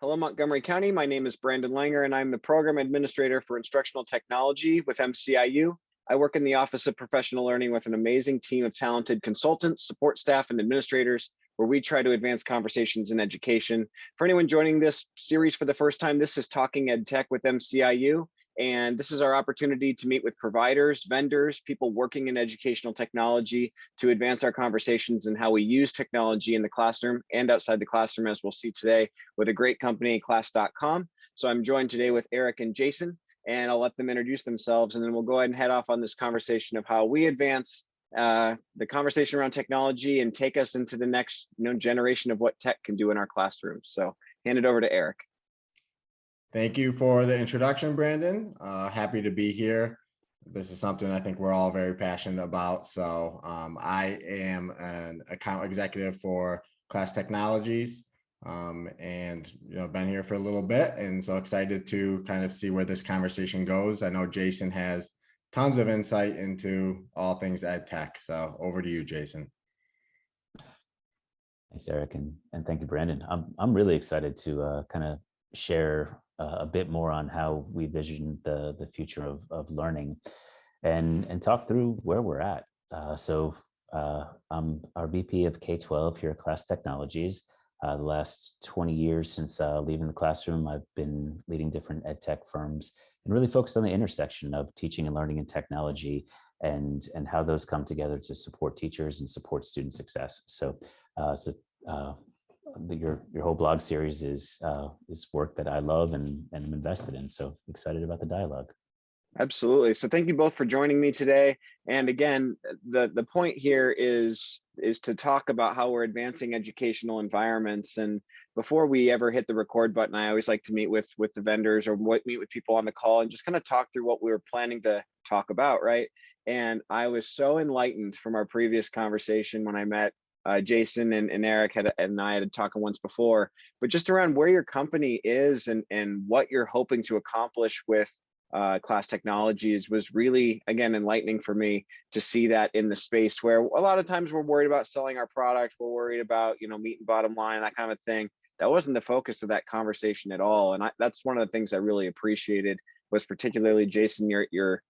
Hello, Montgomery County. My name is Brandon Langer, and I'm the Program Administrator for Instructional Technology with MCIU. I work in the Office of Professional Learning with an amazing team of talented consultants, support staff, and administrators, where we try to advance conversations in education. For anyone joining this series for the first time, this is Talking EdTech with MCIU. And this is our opportunity to meet with providers, vendors, people working in educational technology to advance our conversations and how we use technology in the classroom and outside the classroom, as we'll see today with a great company, class.com. So I'm joined today with Eric and Jason, and I'll let them introduce themselves, and then we'll go ahead and head off on this conversation of how we advance the conversation around technology and take us into the next generation of what tech can do in our classrooms. So hand it over to Eric. Thank you for the introduction, Brandon. Happy to be here. This is something I think we're all very passionate about. So I am an account executive for Class Technologies, and been here for a little bit, and so excited to kind of see where this conversation goes. I know Jason has tons of insight into all things ed tech. So over to you, Jason. Thanks, Eric, and thank you, Brandon. I'm really excited to kind of share a bit more on how we vision the future of learning and talk through where we're at. I'm our VP of K-12 here at Class Technologies. The last 20 years since leaving the classroom, I've been leading different ed tech firms and really focused on the intersection of teaching and learning and technology and how those come together to support teachers and support student success. Your whole blog series is work that I love and am invested in. So excited about the dialogue. Absolutely. So thank you both for joining me today. And again, the point here is to talk about how we're advancing educational environments. And before we ever hit the record button, I always like to meet with the vendors or meet with people on the call and just kind of talk through what we were planning to talk about, right? And I was so enlightened from our previous conversation when I met Jason and Eric and I had talked once before, but just around where your company is and what you're hoping to accomplish with Class Technologies was really, again, enlightening for me to see that in the space where a lot of times we're worried about selling our product, we're worried about, meat and bottom line, that kind of thing. That wasn't the focus of that conversation at all. And that's one of the things I really appreciated was particularly, Jason, your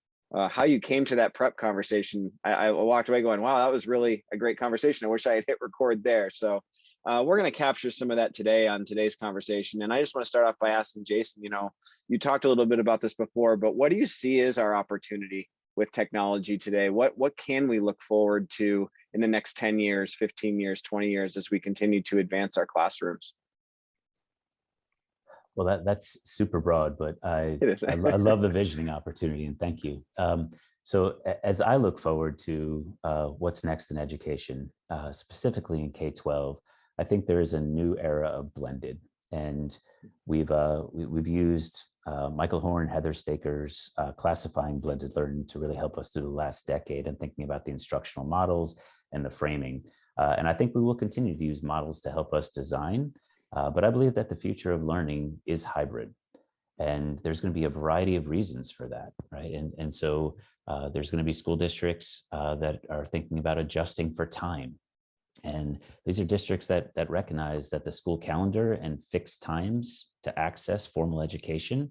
how you came to that prep conversation. I walked away going, wow, that was really a great conversation. I wish I had hit record there. So we're going to capture some of that today on today's conversation. And I just want to start off by asking Jason, you talked a little bit about this before, but what do you see as our opportunity with technology today? What can we look forward to in the next 10 years, 15 years, 20 years as we continue to advance our classrooms? Well, that's super broad, but I love the visioning opportunity, and thank you. So as I look forward to what's next in education, specifically in K-12, I think there is a new era of blended, and we've used Michael Horn, Heather Staker's classifying blended learning to really help us through the last decade and thinking about the instructional models and the framing. And I think we will continue to use models to help us design. But I believe that the future of learning is hybrid, and there's going to be a variety of reasons for that, right? And so there's going to be school districts that are thinking about adjusting for time. And these are districts that recognize that the school calendar and fixed times to access formal education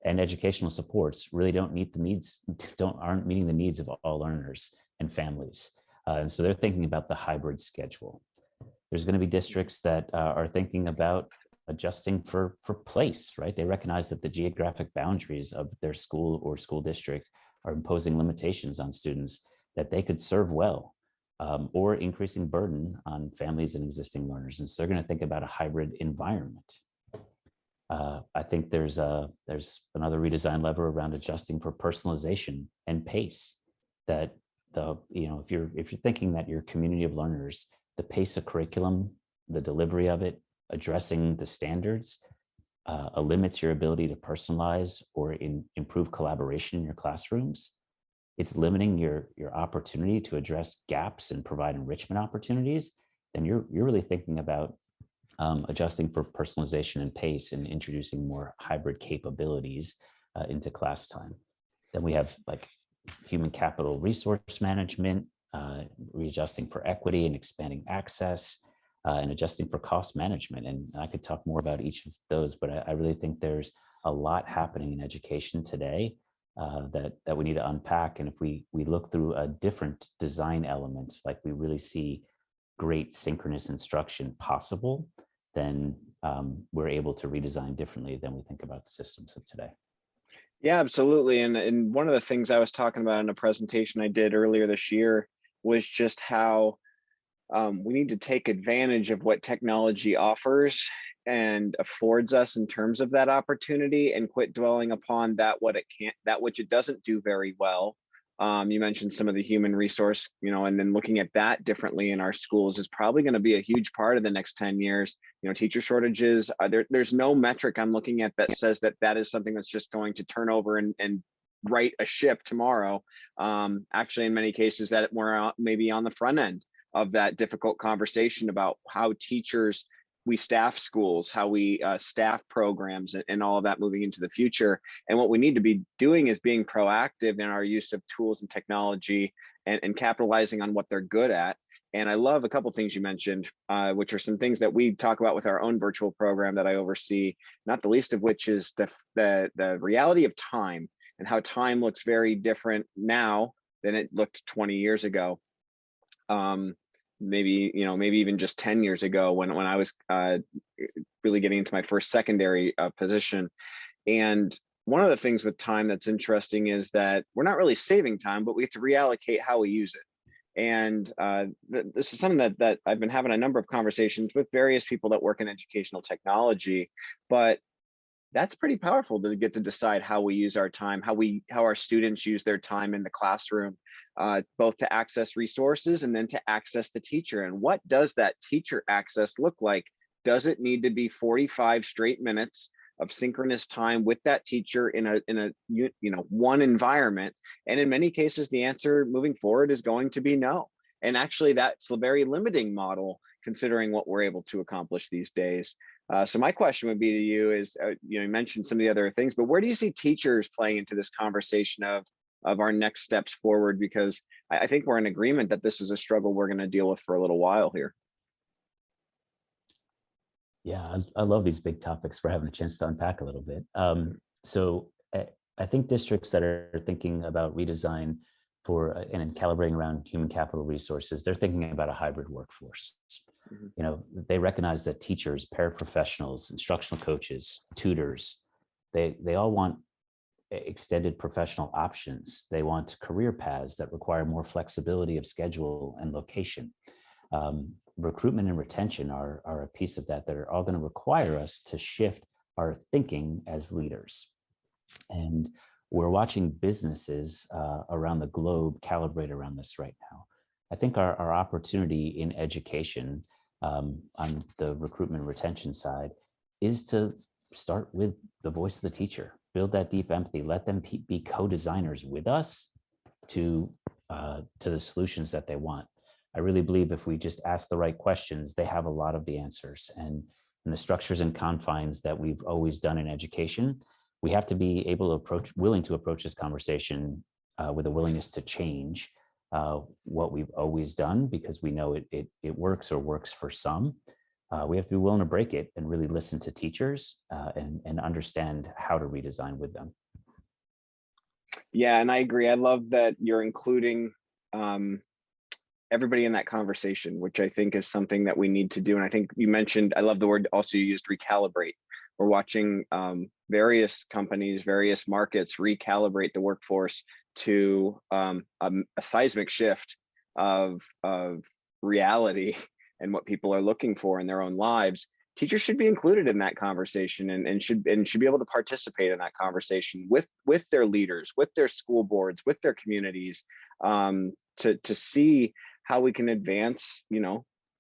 and educational supports really aren't meeting the needs of all learners and families. And so they're thinking about the hybrid schedule. There's going to be districts that are thinking about adjusting for place, right? They recognize that the geographic boundaries of their school or school district are imposing limitations on students that they could serve well, or increasing burden on families and existing learners. And so they're going to think about a hybrid environment. I think there's another redesign lever around adjusting for personalization and pace. That if you're thinking that your community of learners, the pace of curriculum, the delivery of it, addressing the standards, limits your ability to personalize or improve collaboration in your classrooms. It's limiting your opportunity to address gaps and provide enrichment opportunities. Then you're really thinking about adjusting for personalization and pace and introducing more hybrid capabilities into class time. Then we have like human capital resource management, readjusting for equity and expanding access, and adjusting for cost management. And I could talk more about each of those, but I really think there's a lot happening in education today that we need to unpack. And if we look through a different design element, like we really see great synchronous instruction possible, then we're able to redesign differently than we think about the systems of today. Yeah, absolutely. And one of the things I was talking about in a presentation I did earlier this year was just how we need to take advantage of what technology offers and affords us in terms of that opportunity, and quit dwelling upon that which it doesn't do very well. You mentioned some of the human resource, and then looking at that differently in our schools is probably going to be a huge part of the next 10 years. Teacher shortages, there's no metric I'm looking at that says that is something that's just going to turn over and right a ship tomorrow. Actually, in many cases that we're maybe on the front end of that difficult conversation about how we staff schools, how we staff programs, and all of that moving into the future. And what we need to be doing is being proactive in our use of tools and technology, and capitalizing on what they're good at. And I love a couple of things you mentioned, which are some things that we talk about with our own virtual program that I oversee, not the least of which is the reality of time, and how time looks very different now than it looked 20 years ago. Maybe even just 10 years ago when I was really getting into my first secondary position. And one of the things with time that's interesting is that we're not really saving time, but we have to reallocate how we use it. And this is something that I've been having a number of conversations with various people that work in educational technology, but that's pretty powerful to get to decide how we use our time, how our students use their time in the classroom, both to access resources and then to access the teacher. And what does that teacher access look like? Does it need to be 45 straight minutes of synchronous time with that teacher in a one environment? And in many cases, the answer moving forward is going to be no. And actually, that's a very limiting model considering what we're able to accomplish these days. So my question would be to you is, you mentioned some of the other things, but where do you see teachers playing into this conversation of our next steps forward? Because I think we're in agreement that this is a struggle we're going to deal with for a little while here. Yeah, I love these big topics. We're having a chance to unpack a little bit. So I think districts that are thinking about redesign and calibrating around human capital resources, they're thinking about a hybrid workforce. Mm-hmm. They recognize that teachers, paraprofessionals, instructional coaches, tutors, they all want extended professional options. They want career paths that require more flexibility of schedule and location. Recruitment and retention are a piece of that are all going to require us to shift our thinking as leaders. And we're watching businesses around the globe calibrate around this right now. I think our opportunity in education on the recruitment and retention side is to start with the voice of the teacher, build that deep empathy, let them be co-designers with us to the solutions that they want. I really believe if we just ask the right questions, they have a lot of the answers. And in the structures and confines that we've always done in education, we have to be willing to approach this conversation with a willingness to change what we've always done, because we know it works or works for some. We have to be willing to break it and really listen to teachers and understand how to redesign with them. Yeah, and I agree. I love that you're including everybody in that conversation, which I think is something that we need to do. And I think you mentioned, I love the word also you used, recalibrate. We're watching various companies, various markets recalibrate the workforce to a seismic shift of reality and what people are looking for in their own lives. Teachers should be included in that conversation and should be able to participate in that conversation with their leaders, with their school boards, with their communities, to see how we can advance,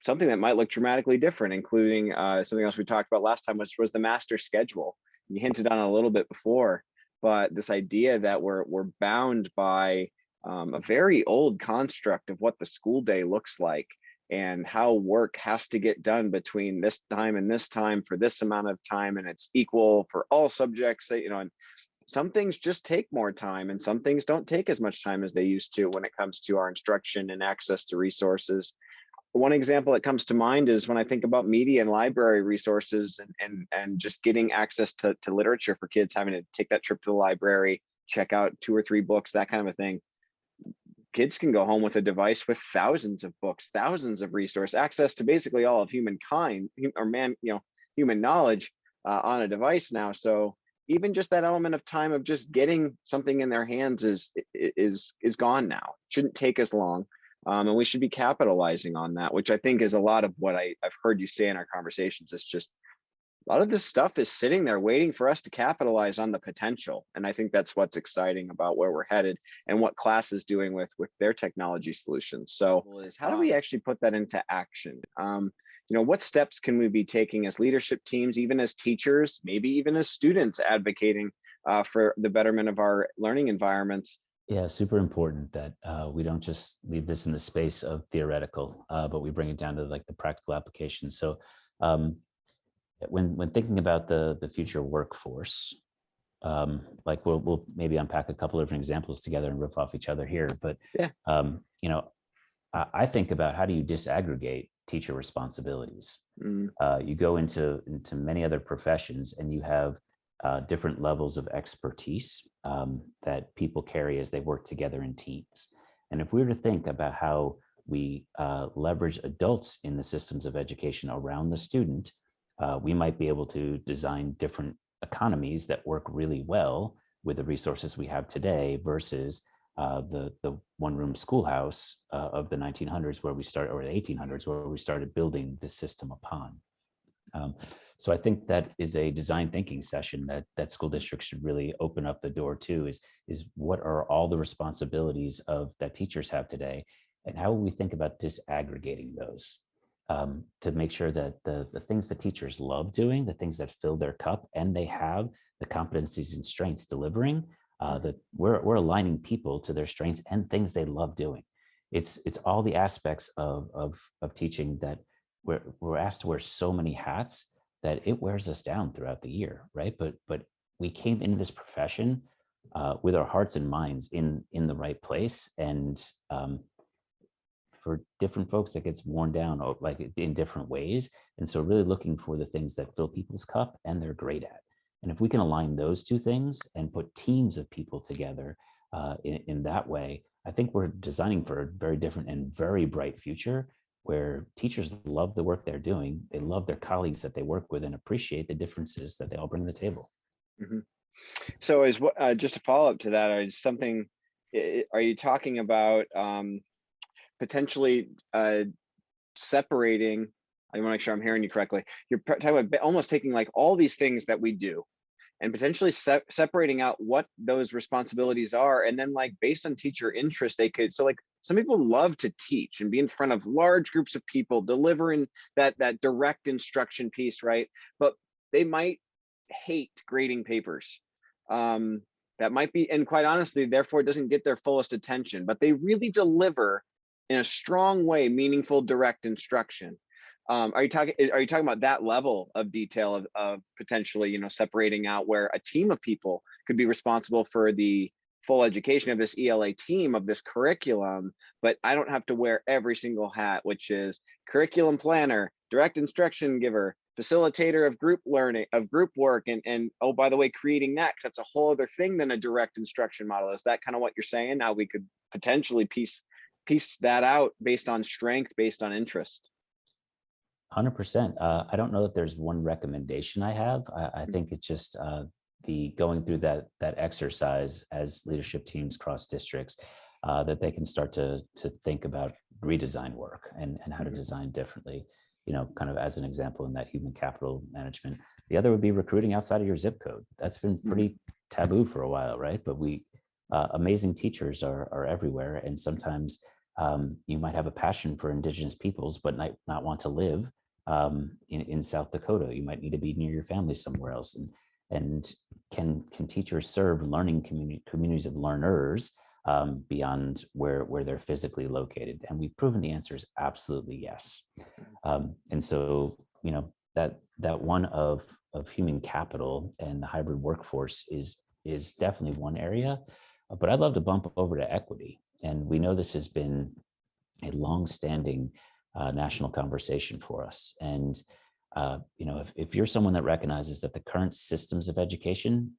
something that might look dramatically different, including something else we talked about last time, which was the master schedule. You hinted on it a little bit before, but this idea that we're bound by a very old construct of what the school day looks like and how work has to get done between this time and this time for this amount of time, and it's equal for all subjects, and some things just take more time and some things don't take as much time as they used to when it comes to our instruction and access to resources. one example that comes to mind is when I think about media and library resources and just getting access to literature for kids, having to take that trip to the library, check out 2 or 3 books, that kind of a thing. Kids can go home with a device with thousands of books, thousands of resource access to basically all of humankind or human knowledge on a device now. So even just that element of time of just getting something in their hands is gone now. Shouldn't take as long. And we should be capitalizing on that, which I think is a lot of what I've heard you say in our conversations. It's just a lot of this stuff is sitting there waiting for us to capitalize on the potential. And I think that's what's exciting about where we're headed and what class is doing with their technology solutions. So how do we actually put that into action? What steps can we be taking as leadership teams, even as teachers, maybe even as students advocating for the betterment of our learning environments? Yeah, super important that we don't just leave this in the space of theoretical, but we bring it down to like the practical application. So when thinking about the future workforce, like we'll maybe unpack a couple of different examples together and riff off each other here. But yeah, I think about how do you disaggregate teacher responsibilities? You go into many other professions and you have different levels of expertise that people carry as they work together in teams. And if we were to think about how we leverage adults in the systems of education around the student, we might be able to design different economies that work really well with the resources we have today versus the one-room schoolhouse of the 1900s where we started, or the 1800s where we started building the system upon. So I think that is a design thinking session that school districts should really open up the door to is what are all the responsibilities of that teachers have today, and how will we think about disaggregating those to make sure that the things that teachers love doing, the things that fill their cup, and they have the competencies and strengths delivering, that we're aligning people to their strengths and things they love doing. It's all the aspects of teaching that we're asked to wear so many hats that it wears us down throughout the year, right? But we came into this profession with our hearts and minds in the right place, and for different folks that gets worn down like in different ways. And so really looking for the things that fill people's cup and they're great at. And if we can align those two things and put teams of people together in that way, I think we're designing for a very different and very bright future where teachers love the work they're doing. They love their colleagues that they work with and appreciate the differences that they all bring to the table. Mm-hmm. So is just a follow up to that, are you talking about potentially separating? I want to make sure I'm hearing you correctly. You're talking about almost taking like all these things that we do and potentially separating out what those responsibilities are. And then like based on teacher interest, they could, so like some people love to teach and be in front of large groups of people, delivering that direct instruction piece, right? But they might hate grading papers. That might be, and quite honestly, therefore it doesn't get their fullest attention, but they really deliver in a strong way, meaningful, direct instruction. Are you talking about that level of detail of potentially, separating out where a team of people could be responsible for the full education of this ELA team, of this curriculum, but I don't have to wear every single hat, which is curriculum planner, direct instruction giver, facilitator of group learning, of group work, and oh, by the way, creating that, 'cause that's a whole other thing than a direct instruction model. Is that kind of what you're saying? Now we could potentially piece that out based on strength, based on interest. 100%. I don't know that there's one recommendation I have. I think it's just the going through that exercise as leadership teams cross districts, that they can start to think about redesign work and how to design differently. Kind of as an example in that human capital management. The other would be recruiting outside of your zip code. That's been pretty taboo for a while, right? But amazing teachers are everywhere, and sometimes you might have a passion for Indigenous peoples, but not want to live in South Dakota. You might need to be near your family somewhere else. And can teachers serve learning communities of learners beyond where they're physically located? And we've proven the answer is absolutely yes. And so, that one of human capital and the hybrid workforce is definitely one area. But I'd love to bump over to equity. And we know this has been a long-standing national conversation for us. And if you're someone that recognizes that the current systems of education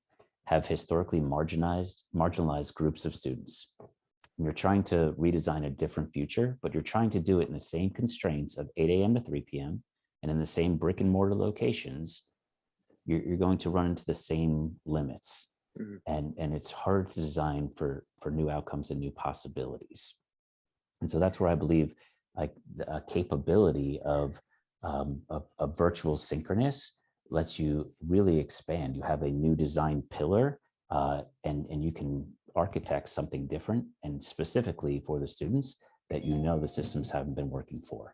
have historically marginalized groups of students, and you're trying to redesign a different future, but you're trying to do it in the same constraints of 8 a.m. to 3 p.m. and in the same brick and mortar locations, you're going to run into the same limits. And it's hard to design for new outcomes and new possibilities. And so that's where I believe like the capability of a virtual synchronous lets you really expand. You have a new design pillar, and you can architect something different and specifically for the students that the systems haven't been working for.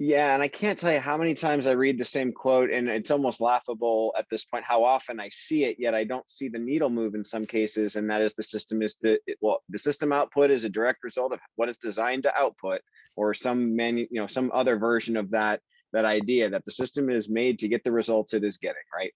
Yeah, and I can't tell you how many times I read the same quote, and it's almost laughable at this point how often I see it, yet I don't see the needle move in some cases, and that is the system output is a direct result of what it's designed to output, or some other version of that idea that the system is made to get the results it is getting, right?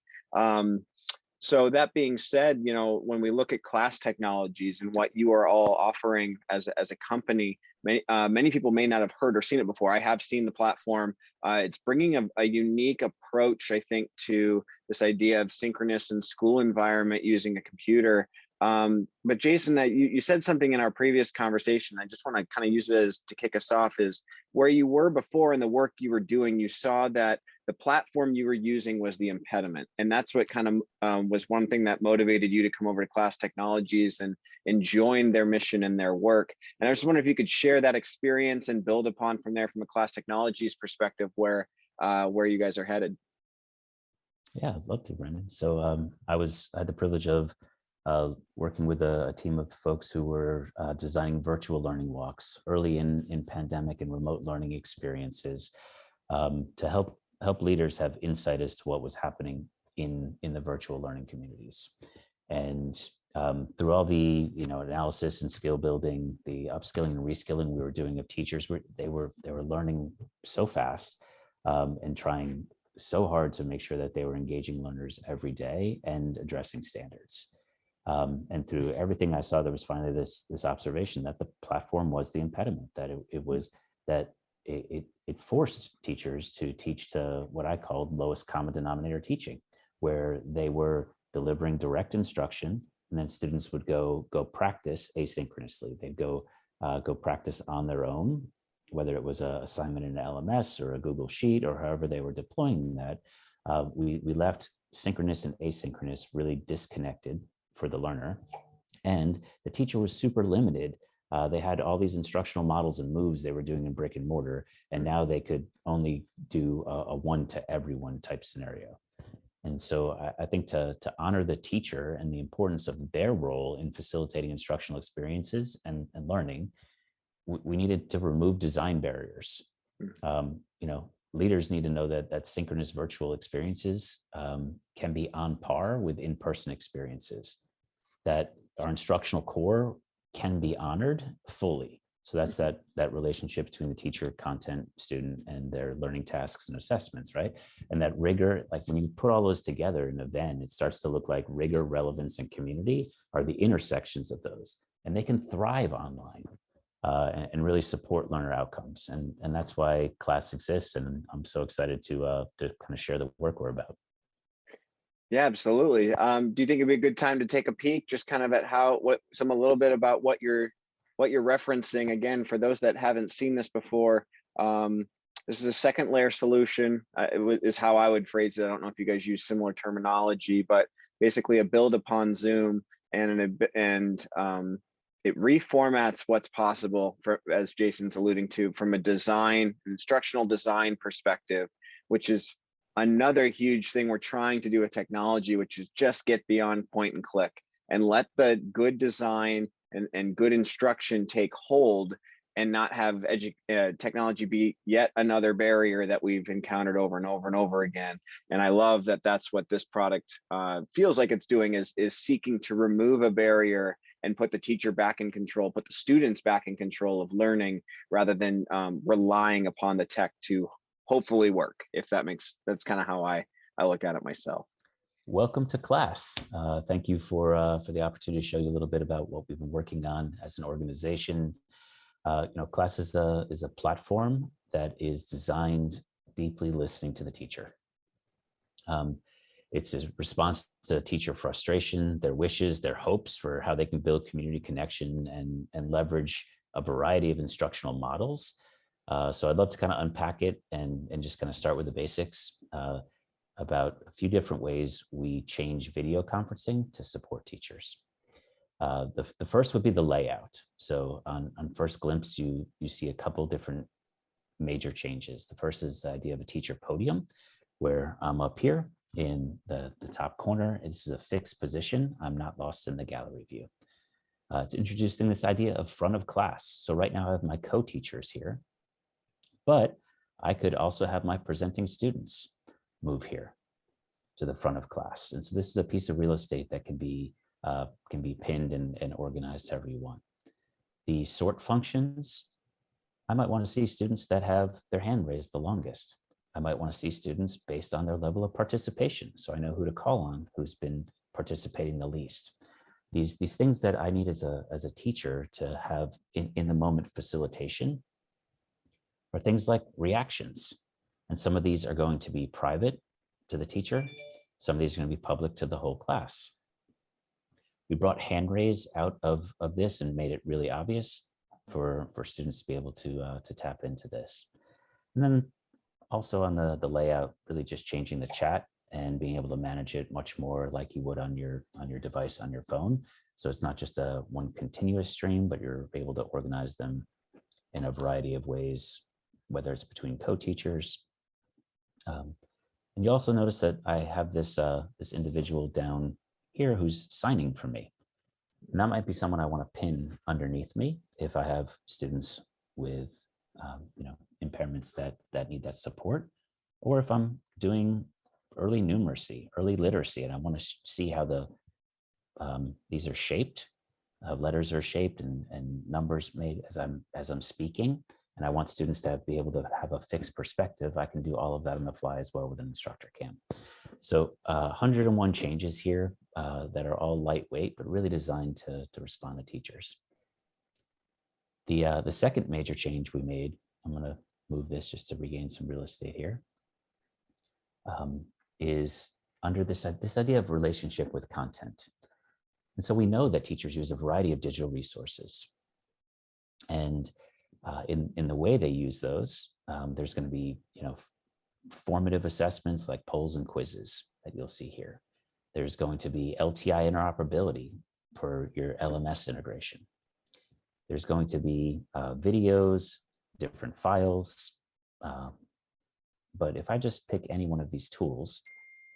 So that being said, when we look at class technologies and what you are all offering as a company, many people may not have heard or seen it before. I have seen the platform. It's bringing a unique approach, I think, to this idea of synchronous and school environment using a computer. But Jason, you said something in our previous conversation. I just want to kind of use it to kick us off, is where you were before and the work you were doing, you saw that the platform you were using was the impediment. And that's what kind of was one thing that motivated you to come over to Class Technologies and join their mission and their work. And I just wonder if you could share that experience and build upon from there from a Class Technologies perspective where you guys are headed. Yeah, I'd love to, Brendan. So I had the privilege of working with a team of folks who were designing virtual learning walks early in pandemic and remote learning experiences to help leaders have insight as to what was happening in the virtual learning communities. And through all the analysis and skill building, the upskilling and reskilling we were doing of teachers, they were learning so fast and trying so hard to make sure that they were engaging learners every day and addressing standards. And through everything I saw, there was finally this observation that the platform was the impediment, that it forced teachers to teach to what I called lowest common denominator teaching, where they were delivering direct instruction, and then students would go practice asynchronously. They'd go practice on their own, whether it was an assignment in an LMS or a Google Sheet or however they were deploying that. We left synchronous and asynchronous really disconnected for the learner, and the teacher was super limited. They had all these instructional models and moves they were doing in brick and mortar, and now they could only do a one to everyone type scenario. And so I think to honor the teacher and the importance of their role in facilitating instructional experiences and learning, we needed to remove design barriers. Leaders need to know that synchronous virtual experiences can be on par with in-person experiences, that our instructional core can be honored fully. So that's that relationship between the teacher, content, student, and their learning tasks and assessments, right? And that rigor, like when you put all those together in a Venn, it starts to look like rigor, relevance, and community are the intersections of those, and they can thrive online and really support learner outcomes. And that's why Class exists, and I'm so excited to kind of share the work we're about. Yeah, absolutely. Do you think it'd be a good time to take a peek, just kind of at a little bit about what you're referencing? Again, for those that haven't seen this before, this is a second layer solution, is how I would phrase it. I don't know if you guys use similar terminology, but basically a build upon Zoom, and it reformats what's possible, as Jason's alluding to, from a instructional design perspective, which is another huge thing we're trying to do with technology, which is just get beyond point and click and let the good design and good instruction take hold, and not have technology be yet another barrier that we've encountered over and over and over again. And I love that that's what this product feels like it's doing, is seeking to remove a barrier and put the teacher back in control, put the students back in control of learning, rather than relying upon the tech to hopefully work. That's kind of how I look at it myself. Welcome to Class. Thank you for the opportunity to show you a little bit about what we've been working on as an organization. Class is a platform that is designed deeply listening to the teacher. It's a response to teacher frustration, their wishes, their hopes for how they can build community connection and leverage a variety of instructional models. So I'd love to kind of unpack it and just kind of start with the basics about a few different ways we change video conferencing to support teachers. The first would be the layout. So on first glimpse, you see a couple different major changes. The first is the idea of a teacher podium, where I'm up here in the top corner. This is a fixed position. I'm not lost in the gallery view. It's introducing this idea of front of class. So right now I have my co-teachers here, but I could also have my presenting students move here to the front of class. And so this is a piece of real estate that can be pinned and organized however you want. The sort functions, I might want to see students that have their hand raised the longest. I might want to see students based on their level of participation, so I know who to call on who's been participating the least. These things that I need as a teacher to have in the moment facilitation are things like reactions. And some of these are going to be private to the teacher. Some of these are going to be public to the whole class. We brought hand raise out of this and made it really obvious for students to be able to tap into this. And then also on the layout, really just changing the chat and being able to manage it much more like you would on your device on your phone. So it's not just a one continuous stream, but you're able to organize them in a variety of ways, whether it's between co-teachers. And you also notice that I have this individual down here who's signing for me. And that might be someone I want to pin underneath me if I have students with impairments that need that support, or if I'm doing early numeracy, early literacy, and I want to see how these are shaped, letters are shaped and numbers made as I'm speaking, and I want students to be able to have a fixed perspective. I can do all of that on the fly as well with an instructor cam. So 101 changes here that are all lightweight, but really designed to respond to teachers. The second major change we made, I'm going to move this just to regain some real estate here, is under this idea of relationship with content. And so we know that teachers use a variety of digital resources. And in the way they use those, there's going to be formative assessments like polls and quizzes that you'll see here. There's going to be LTI interoperability for your LMS integration. There's going to be videos, different files. But if I just pick any one of these tools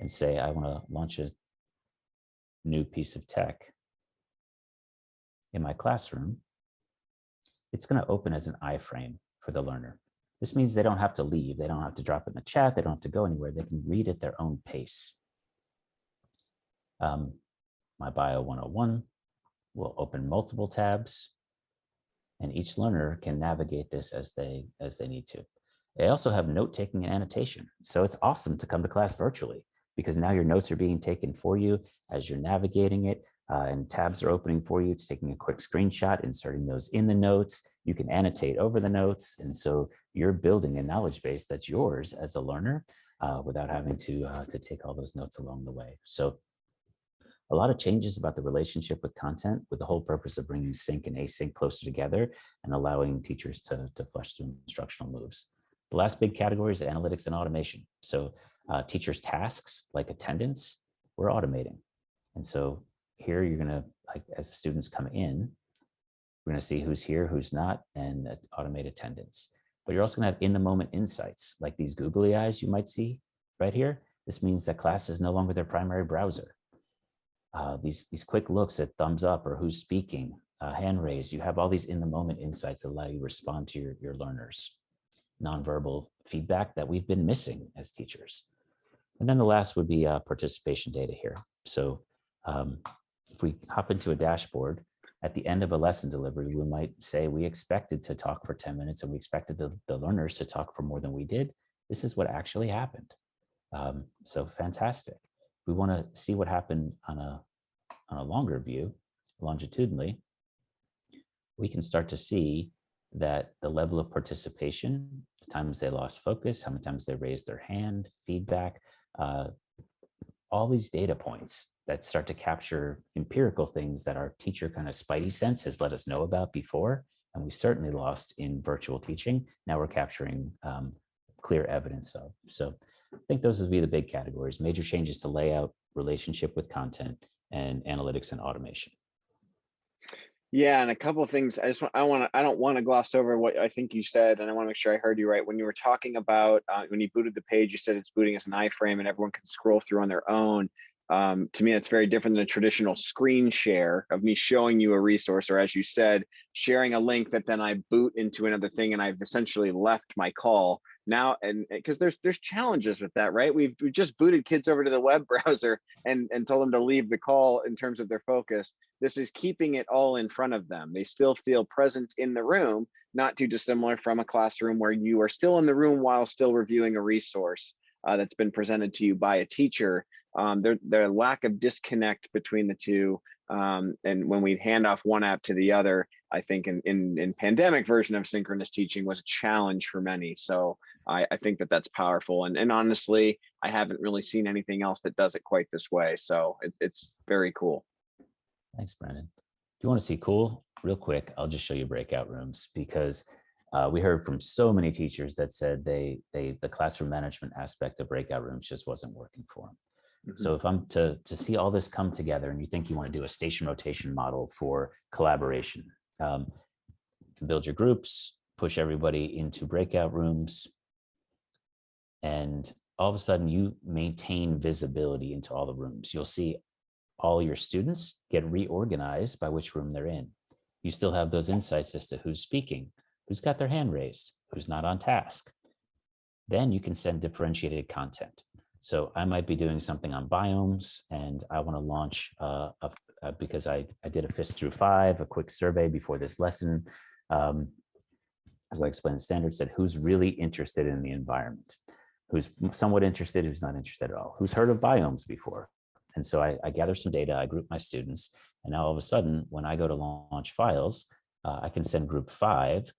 and say I want to launch a new piece of tech in my classroom, it's going to open as an iframe for the learner. This means they don't have to leave. They don't have to drop it in the chat. They don't have to go anywhere. They can read at their own pace. My Bio 101 will open multiple tabs, and each learner can navigate this as they need to. They also have note-taking and annotation. So it's awesome to come to class virtually because now your notes are being taken for you as you're navigating it, and tabs are opening for you. It's taking a quick screenshot, inserting those in the notes. You can annotate over the notes. And so you're building a knowledge base that's yours as a learner without having to take all those notes along the way. So a lot of changes about the relationship with content with the whole purpose of bringing sync and async closer together and allowing teachers to flesh through instructional moves. The last big category is analytics and automation. So teachers' tasks like attendance, we're automating. And so here you're gonna, like as students come in, we're gonna see who's here, who's not, and automate attendance. But you're also gonna have in-the-moment insights, like these googly eyes you might see right here. This means that class is no longer their primary browser. These quick looks at thumbs up or who's speaking, hand raise, you have all these in-the-moment insights that allow you to respond to your learners. Nonverbal feedback that we've been missing as teachers. And then the last would be participation data here. So if we hop into a dashboard, at the end of a lesson delivery, we might say we expected to talk for 10 minutes and we expected the learners to talk for more than we did. This is what actually happened. So fantastic. We want to see what happened on a longer view, longitudinally. We can start to see that the level of participation, the times they lost focus, how many times they raised their hand, feedback, all these data points that start to capture empirical things that our teacher kind of spidey sense has let us know about before, and we certainly lost in virtual teaching. Now we're capturing clear evidence of. So I think those would be the big categories: major changes to layout, relationship with content, and analytics and automation. Yeah, and a couple of things I don't want to gloss over what I think you said, and I want to make sure I heard you right. When you were talking about when you booted the page, you said it's booting as an iframe and everyone can scroll through on their own. To me, that's very different than a traditional screen share of me showing you a resource, or as you said, sharing a link that then I boot into another thing, and I've essentially left my call now. And because there's challenges with that, right? We've just booted kids over to the web browser and told them to leave the call in terms of their focus. This is keeping it all in front of them. They still feel present in the room, not too dissimilar from a classroom where you are still in the room while still reviewing a resource that's been presented to you by a teacher. Their lack of disconnect between the two, and when we hand off one app to the other, I think in pandemic version of synchronous teaching was a challenge for many. So I think that's powerful. And honestly, I haven't really seen anything else that does it quite this way. So it's very cool. Thanks, Brandon. If you want to see cool, real quick, I'll just show you breakout rooms, because we heard from so many teachers that said the classroom management aspect of breakout rooms just wasn't working for them. So if I'm to see all this come together, and you think you want to do a station rotation model for collaboration, you can build your groups, push everybody into breakout rooms, and all of a sudden you maintain visibility into all the rooms. You'll see all your students get reorganized by which room they're in. You still have those insights as to who's speaking, who's got their hand raised, who's not on task. Then you can send differentiated content. So I might be doing something on biomes, and I want to launch because I did a FIST through 5, a quick survey before this lesson. As I explained, the standard said, who's really interested in the environment, who's somewhat interested, who's not interested at all, who's heard of biomes before. And so I gather some data, I group my students, and now all of a sudden, when I go to launch files, I can send group 5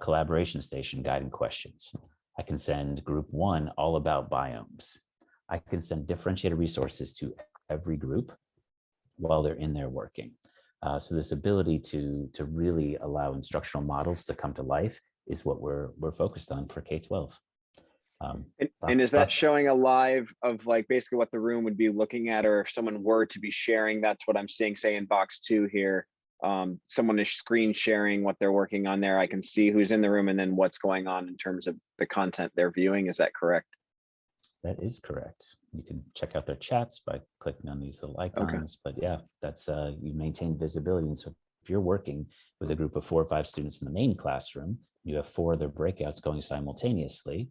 collaboration station guiding questions. I can send group 1 all about biomes. I can send differentiated resources to every group while they're in there working. So this ability to really allow instructional models to come to life is what we're focused on for K-12. And is that showing a live of like basically what the room would be looking at, or if someone were to be sharing? That's what I'm seeing, say in box 2 here. Someone is screen sharing what they're working on there. I can see who's in the room and then what's going on in terms of the content they're viewing. Is that correct? That is correct. You can check out their chats by clicking on these little icons. Okay. But yeah, that's you maintain visibility. And so if you're working with a group of 4 or 5 students in the main classroom, you have 4 other breakouts going simultaneously,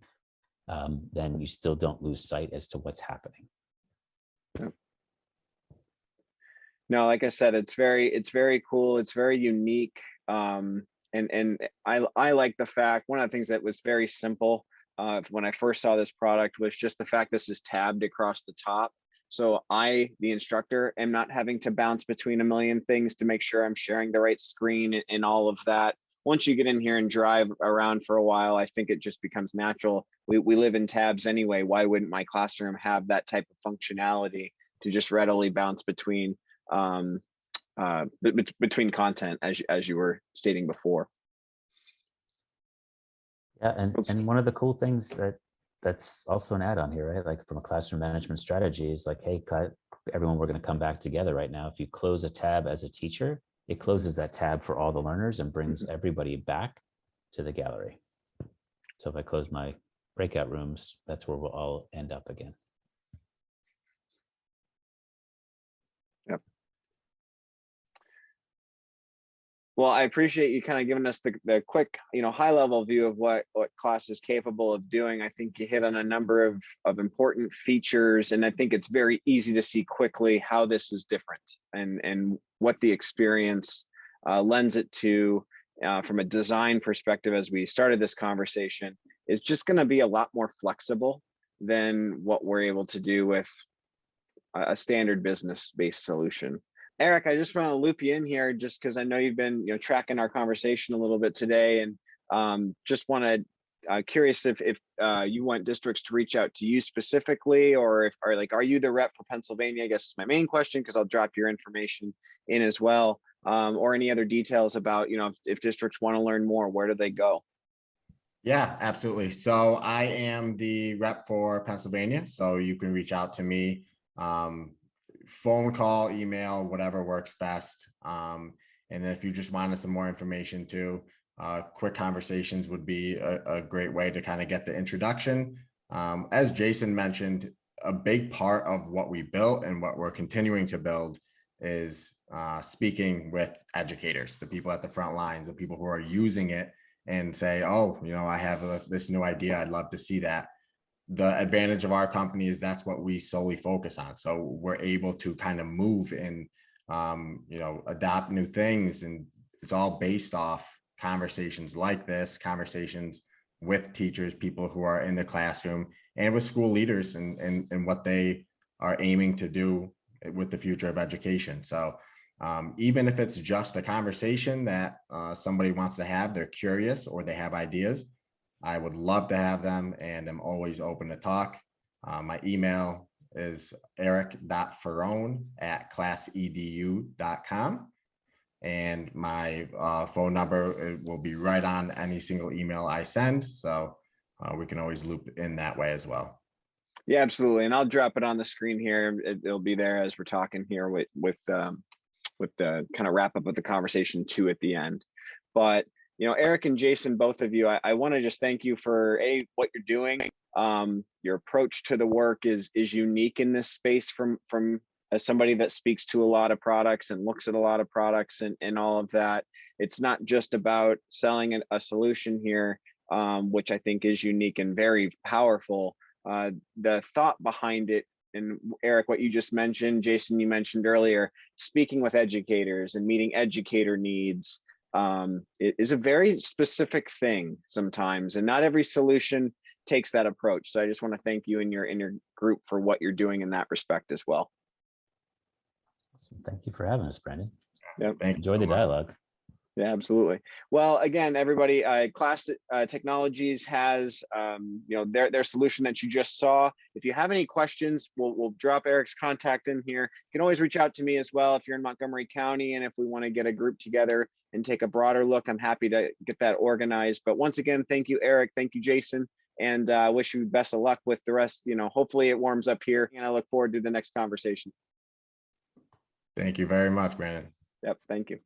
then you still don't lose sight as to what's happening. No, like I said, it's very cool. It's very unique. And I like the fact, one of the things that was very simple when I first saw this product was just the fact this is tabbed across the top. So I, the instructor, am not having to bounce between a million things to make sure I'm sharing the right screen and all of that. Once you get in here and drive around for a while, I think it just becomes natural. We live in tabs anyway. Why wouldn't my classroom have that type of functionality to just readily bounce between content, as you were stating before? Yeah, and one of the cool things that's also an add-on here, right? Like from a classroom management strategy is like, hey, everyone, we're going to come back together right now. If you close a tab as a teacher, it closes that tab for all the learners and brings everybody back to the gallery. So if I close my breakout rooms, that's where we'll all end up again. Yep. Well, I appreciate you kind of giving us the quick, high level view of what class is capable of doing. I think you hit on a number of important features, and I think it's very easy to see quickly how this is different and what the experience lends it to from a design perspective. As we started this conversation, is just going to be a lot more flexible than what we're able to do with a standard business-based solution. Eric, I just want to loop you in here just because I know you've been, tracking our conversation a little bit today, and just want to curious if you want districts to reach out to you specifically, or are you the rep for Pennsylvania? I guess is my main question, because I'll drop your information in as well, or any other details about, if districts want to learn more, where do they go? Yeah, absolutely. So I am the rep for Pennsylvania, so you can reach out to me, phone call, email, whatever works best. And then if you just wanted some more information too, quick conversations would be a great way to kind of get the introduction. As Jason mentioned, a big part of what we built and what we're continuing to build is speaking with educators, the people at the front lines, the people who are using it and say, oh, I have this new idea. I'd love to see that. The advantage of our company is that's what we solely focus on. So we're able to kind of move and, adopt new things. And it's all based off conversations like this, conversations with teachers, people who are in the classroom, and with school leaders and what they are aiming to do with the future of education. So even if it's just a conversation that somebody wants to have, they're curious or they have ideas, I would love to have them, and I'm always open to talk. My email is eric.ferrone@classedu.com. And my phone number will be right on any single email I send. So we can always loop in that way as well. Yeah, absolutely. And I'll drop it on the screen here. It'll be there as we're talking here with the kind of wrap up of the conversation too at the end. But Eric and Jason, both of you, I want to just thank you for what you're doing. Your approach to the work is unique in this space from as somebody that speaks to a lot of products and looks at a lot of products and all of that. It's not just about selling a solution here, which I think is unique and very powerful. The thought behind it, and Eric, what you just mentioned, Jason, you mentioned earlier, speaking with educators and meeting educator needs, it is a very specific thing sometimes, and not every solution takes that approach. So I just want to thank you and your group for what you're doing in that respect as well. Awesome. Thank you for having us, Brandon. Yeah, enjoy the dialogue. Yeah, absolutely. Well, again, everybody, Class Technologies has their solution that you just saw. If you have any questions, we'll drop Eric's contact in here. You can always reach out to me as well if you're in Montgomery County, and if we want to get a group together and take a broader look, I'm happy to get that organized. But once again, thank you, Eric. Thank you, Jason, and wish you best of luck with the rest. Hopefully it warms up here, and I look forward to the next conversation. Thank you very much, Brandon. Yep, thank you.